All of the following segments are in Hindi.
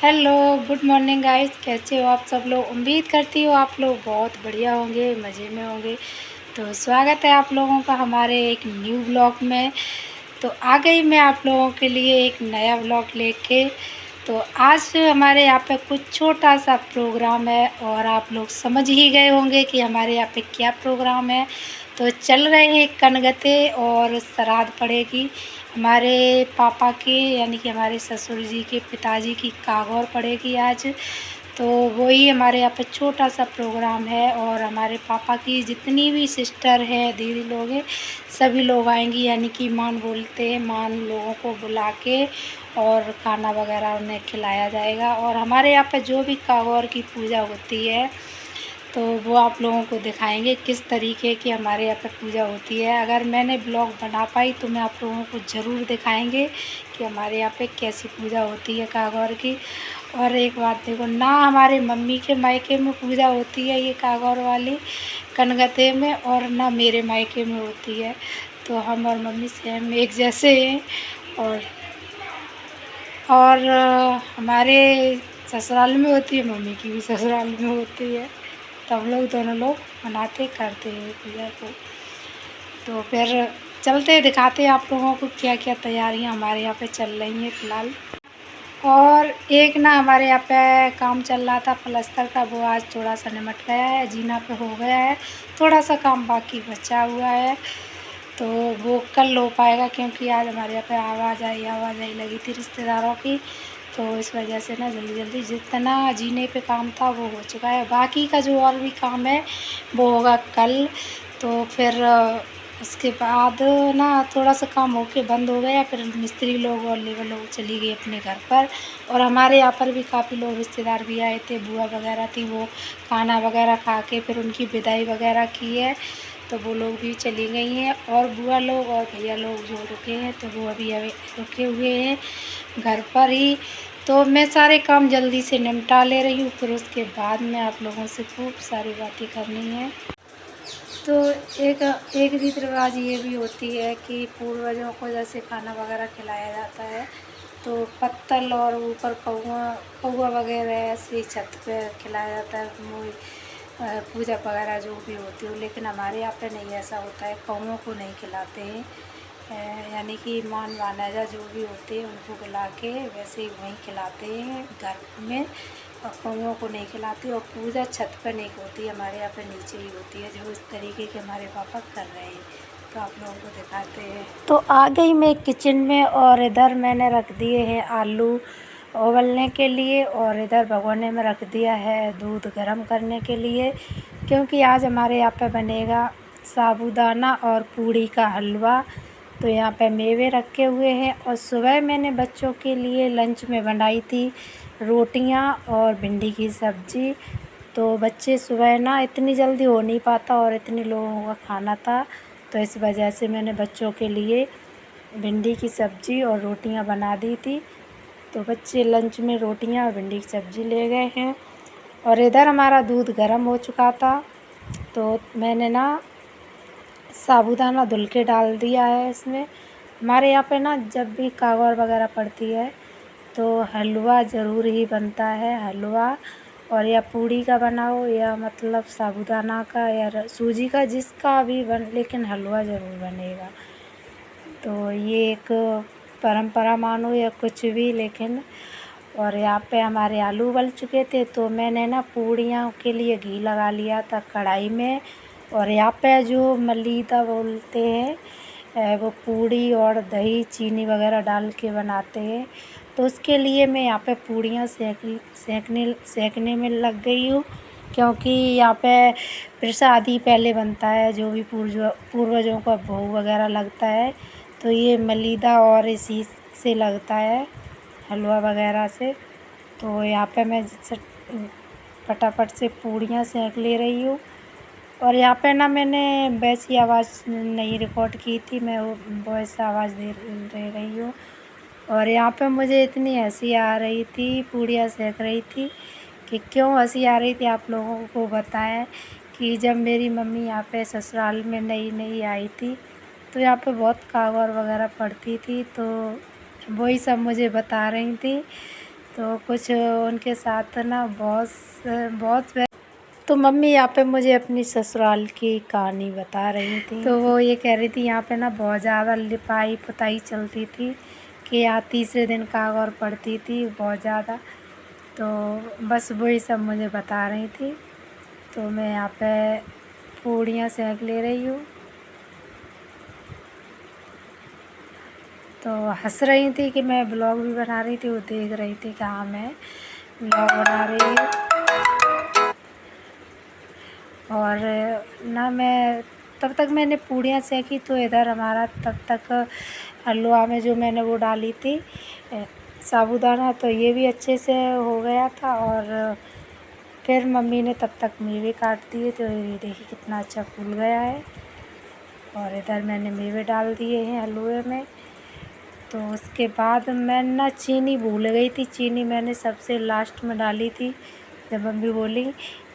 Hello, good morning guys. कैसे हो आप सब लोग? उम्मीद करती हूँ आप लोग बहुत बढ़िया होंगे, मज़े में होंगे। तो स्वागत है आप लोगों का हमारे एक न्यू ब्लॉग में। तो आ गई मैं आप लोगों के लिए एक नया ब्लॉग लेके। तो आज हमारे यहाँ पे कुछ छोटा सा प्रोग्राम है और आप लोग समझ ही गए होंगे कि हमारे यहाँ पे क्या प्रोग्राम है। तो चल रहे हैं कनगते और श्राद्ध पड़ेगी हमारे पापा के, यानी कि हमारे ससुर जी के पिताजी की कागौर पड़ेगी आज। तो वही हमारे यहाँ पे छोटा सा प्रोग्राम है और हमारे पापा की जितनी भी सिस्टर है, दीदी लोग हैं, सभी लोग आएंगी। यानी कि मान बोलते हैं, मान लोगों को बुला के और खाना वगैरह उन्हें खिलाया जाएगा। और हमारे यहाँ पे जो भी कागौर की पूजा होती है तो वो आप लोगों को दिखाएंगे किस तरीके की हमारे यहाँ पे पूजा होती है। अगर मैंने ब्लॉग बना पाई तो मैं आप लोगों को ज़रूर दिखाएंगे कि हमारे यहाँ पे कैसी पूजा होती है कागौर की। और एक बात देखो ना, हमारे मम्मी के मायके में पूजा होती है ये कागौर वाली कनगते में, और ना मेरे मायके में होती है। तो हम और मम्मी सेम एक जैसे हैं। और हमारे ससुराल में होती है, मम्मी की भी ससुराल में होती है। तो हम लोग दोनों लोग मनाते करते हैं पूजा को। तो फिर चलते दिखाते हैं आप लोगों को क्या क्या तैयारियां हमारे यहाँ पे चल रही हैं फ़िलहाल। और एक ना हमारे यहाँ पे काम चल रहा था प्लस्तर का, वो आज थोड़ा सा निमट गया है, जीना पे हो गया है। थोड़ा सा काम बाकी बचा हुआ है तो वो कल हो पाएगा, क्योंकि आज हमारे यहाँ पे आवाजाही लगी थी रिश्तेदारों की। तो इस वजह से ना जल्दी जल्दी जितना जीने पे काम था वो हो चुका है। बाकी का जो और भी काम है वो होगा कल। तो फिर उसके बाद ना थोड़ा सा काम होके बंद हो गया, फिर मिस्त्री लोग और लेबर लोग चली गई अपने घर पर। और हमारे यहाँ पर भी काफ़ी लोग रिश्तेदार भी आए थे, बुआ वगैरह थी, वो खाना वगैरह खा के फिर उनकी विदाई वगैरह की है। तो वो लोग भी चली गई हैं। और बुआ लोग और भैया लोग जो रुके हैं तो वो अभी अभी रुके हुए हैं घर पर ही। तो मैं सारे काम जल्दी से निपटा ले रही हूँ, फिर उसके बाद में आप लोगों से खूब सारी बातें करनी है। तो एक एक रीति रिवाज ये भी होती है कि पूर्वजों को जैसे खाना वगैरह खिलाया जाता है तो पत्तल और ऊपर कौआ कौआ वगैरह ऐसे छत पे खिलाया जाता है। पूजा वगैरह जो भी होती हो, लेकिन हमारे यहाँ पे नहीं ऐसा होता है, कौओं को नहीं खिलाते हैं। यानी कि मान वानैजा जो भी होते हैं उनको बुला के वैसे ही वहीं खिलाते हैं घर में, और कौओं को नहीं खिलाते। और पूजा छत पर नहीं होती है, हमारे यहाँ पे नीचे ही होती है, जो इस तरीके के हमारे पापा कर रहे हैं। तो आप लोगों को दिखाते हैं। तो आ गई मैं किचन में और इधर मैंने रख दिए हैं आलू उबलने के लिए, और इधर भगोने में रख दिया है दूध गर्म करने के लिए, क्योंकि आज हमारे यहाँ पे बनेगा साबूदाना और पूड़ी का हलवा। तो यहाँ पे मेवे रखे हुए हैं। और सुबह मैंने बच्चों के लिए लंच में बनाई थी रोटियाँ और भिंडी की सब्ज़ी। तो बच्चे सुबह ना इतनी जल्दी हो नहीं पाता और इतने लोगों का खाना था, तो इस वजह से मैंने बच्चों के लिए भिंडी की सब्ज़ी और रोटियां बना दी थी। तो बच्चे लंच में रोटियां और भिंडी की सब्ज़ी ले गए हैं। और इधर हमारा दूध गर्म हो चुका था, तो मैंने ना साबूदाना धुल के डाल दिया है इसमें। हमारे यहाँ पे ना जब भी कागौर वगैरह पड़ती है तो हलवा ज़रूर ही बनता है, हलवा। और या पूड़ी का बनाओ या मतलब साबूदाना का या सूजी का, जिसका भी लेकिन हलवा ज़रूर बनेगा। तो ये एक परंपरा मानो या कुछ भी, लेकिन। और यहाँ पे हमारे आलू उबल चुके थे तो मैंने ना पूड़ियों के लिए घी लगा लिया था कढ़ाई में। और यहाँ पे जो मलीदा बोलते हैं वो पूड़ी और दही चीनी वगैरह डाल के बनाते हैं। तो उसके लिए मैं यहाँ पे पूड़ियाँ सेकने में लग गई हूँ, क्योंकि यहाँ पे प्रसाद ही पहले बनता है, जो भी पूर्वजों का भोग वगैरह लगता है तो ये मलीदा और इसी से लगता है, हलवा वगैरह से। तो यहाँ पे मैं फटाफट से पूड़ियाँ सेक ले रही हूँ। और यहाँ पे ना मैंने वैसी आवाज़ नहीं रिकॉर्ड की थी, मैं वो वॉइस आवाज़ दे रही हूँ। और यहाँ पे मुझे इतनी हंसी आ रही थी, पूड़ियाँ सेक रही थी, कि क्यों हंसी आ रही थी आप लोगों को बताएं कि जब मेरी मम्मी यहाँ पे ससुराल में नई नई आई थी तो यहाँ पे बहुत कागौर वगैरह पड़ती थी, तो वही सब मुझे बता रही थी। तो कुछ उनके साथ ना बहुत तो मम्मी यहाँ पे मुझे अपनी ससुराल की कहानी बता रही थी। तो वो ये कह रही थी यहाँ पे ना बहुत ज़्यादा लिपाई पुताई चलती थी कि यहाँ तीसरे दिन कागौर पड़ती थी बहुत ज़्यादा। तो बस वही सब मुझे बता रही थी। तो मैं यहाँ पे पूड़ियाँ सेंक ले रही हूँ। तो हंस रही थी कि मैं ब्लॉग भी बना रही थी, वो देख रही थी कि हाँ मैं ब्लॉग बना रही हूँ। और ना मैं तब तक मैंने पूड़ियाँ सेंकी तो इधर हमारा तब तक हलवा में जो मैंने वो डाली थी साबूदाना, तो ये भी अच्छे से हो गया था। और फिर मम्मी ने तब तक मेवे काट दिए, तो ये देखिए कितना अच्छा फूल गया है। और इधर मैंने मेवे डाल दिए हैं हलवे में। तो उसके बाद मैं ना चीनी भूल गई थी, चीनी मैंने सबसे लास्ट में डाली थी। जब मम्मी बोली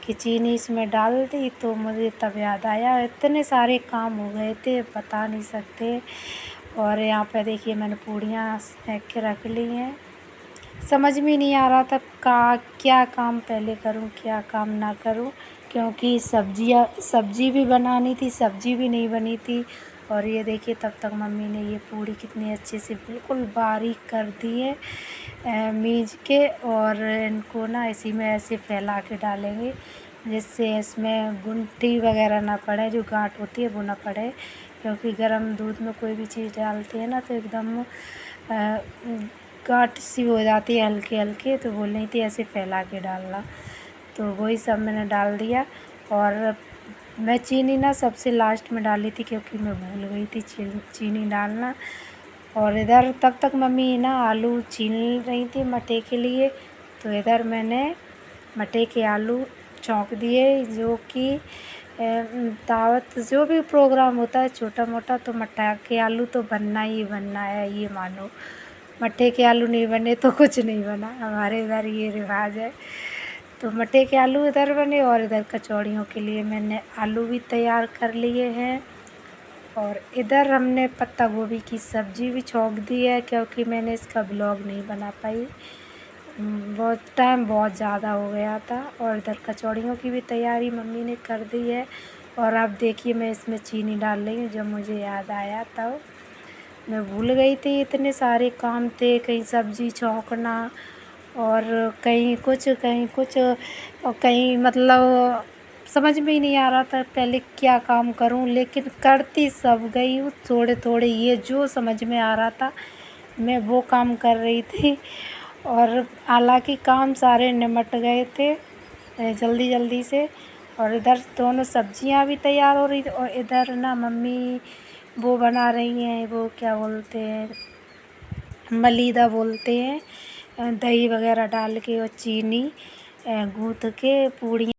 कि चीनी इसमें डाल दी तो मुझे तब याद आया, इतने सारे काम हो गए थे बता नहीं सकते। और यहाँ पे देखिए मैंने पूड़ियाँ सेंक के रख ली हैं। समझ में नहीं आ रहा था क्या काम पहले करूँ क्या काम ना करूँ, क्योंकि सब्ज़ी भी बनानी थी, सब्ज़ी भी नहीं बनी थी। और ये देखिए तब तक मम्मी ने ये पूड़ी कितनी अच्छे से बिल्कुल बारीक कर दी है मीज के। और इनको ना इसी में ऐसे फैला के डालेंगे जिससे इसमें गुंठी वगैरह ना पड़े, जो गांठ होती है वो ना पड़े। क्योंकि गर्म दूध में कोई भी चीज़ डालते हैं ना तो एकदम गांठ सी हो जाती है हल्के हल्के। तो बोल रही थी ऐसे फैला के डालना, तो वही सब मैंने डाल दिया। और मैं चीनी ना सबसे लास्ट में डाली थी क्योंकि मैं भूल गई थी चीनी डालना। और इधर तब तक मम्मी ना आलू छील रही थी मटर के लिए। तो इधर मैंने मटर के आलू छौंक दिए, जो कि दावत जो भी प्रोग्राम होता है छोटा मोटा तो मटर के आलू तो बनना ही बनना है, ये मानो। मटर के आलू नहीं बने तो कुछ नहीं बना, हमारे इधर ये रिवाज है। तो मटर के आलू इधर बने और इधर कचौड़ियों के लिए मैंने आलू भी तैयार कर लिए हैं। और इधर हमने पत्ता गोभी की सब्ज़ी भी छौंक दी है, क्योंकि मैंने इसका ब्लॉग नहीं बना पाई, बहुत ज़्यादा हो गया था। और इधर कचौड़ियों की भी तैयारी मम्मी ने कर दी है। और अब देखिए मैं इसमें चीनी डाल रही हूँ, जब मुझे याद आया तब मैं भूल गई थी, इतने सारे काम थे, कहीं सब्ज़ी छौंकना और कहीं कुछ और कहीं मतलब समझ में ही नहीं आ रहा था पहले क्या काम करूं। लेकिन करती सब गई हूँ थोड़े थोड़े, ये जो समझ में आ रहा था मैं वो काम कर रही थी। और हालांकि काम सारे निमट गए थे जल्दी जल्दी से। और इधर दोनों सब्जियां भी तैयार हो रही थी और इधर ना मम्मी वो बना रही हैं, वो क्या बोलते हैं, मलीदा बोलते हैं, दही वगैरह डाल के और चीनी गूँथ के पूड़ियाँ।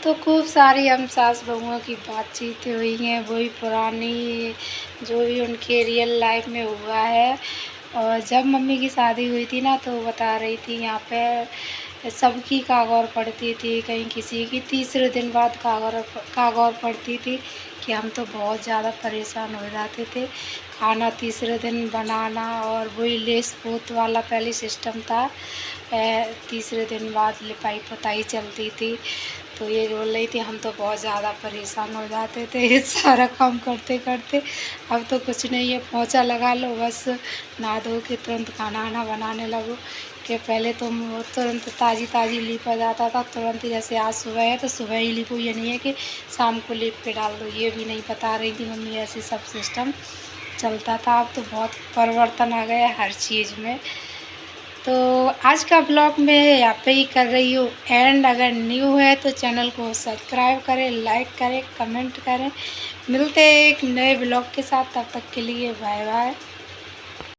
तो खूब सारी हम सास बहुओं की बातचीत हुई हैं, वही पुरानी जो भी उनके रियल लाइफ में हुआ है। और जब मम्मी की शादी हुई थी ना तो वो बता रही थी यहाँ पे सबकी कागौर पड़ती थी, कहीं किसी की तीसरे दिन बाद कागौर पड़ती थी कि हम तो बहुत ज़्यादा परेशान हो जाते थे। खाना तीसरे दिन बनाना और वही लेस पोत वाला पहले सिस्टम था, तीसरे दिन बाद लिपाई पुताई चलती थी। तो ये बोल रही थी हम तो बहुत ज़्यादा परेशान हो जाते थे ये सारा काम करते करते। अब तो कुछ नहीं है, पोंछा लगा लो बस, नहा धो के तुरंत खाना वाना बनाने लगो। कि पहले तो तुरंत ताज़ी ताज़ी लीपा जाता था, तुरंत ही जैसे आज सुबह है तो सुबह ही लीपो, ये नहीं है कि शाम को लीप के डाल दो, ये भी नहीं बता रही थी मम्मी, ऐसे सब सिस्टम चलता था। अब तो बहुत परिवर्तन आ गया हर चीज़ में। तो आज का ब्लॉग मैं यहाँ पे ही कर रही हूँ एंड। अगर न्यू है तो चैनल को सब्सक्राइब करें, लाइक करें, कमेंट करें। मिलते हैं एक नए ब्लॉग के साथ, तब तक के लिए बाय बाय।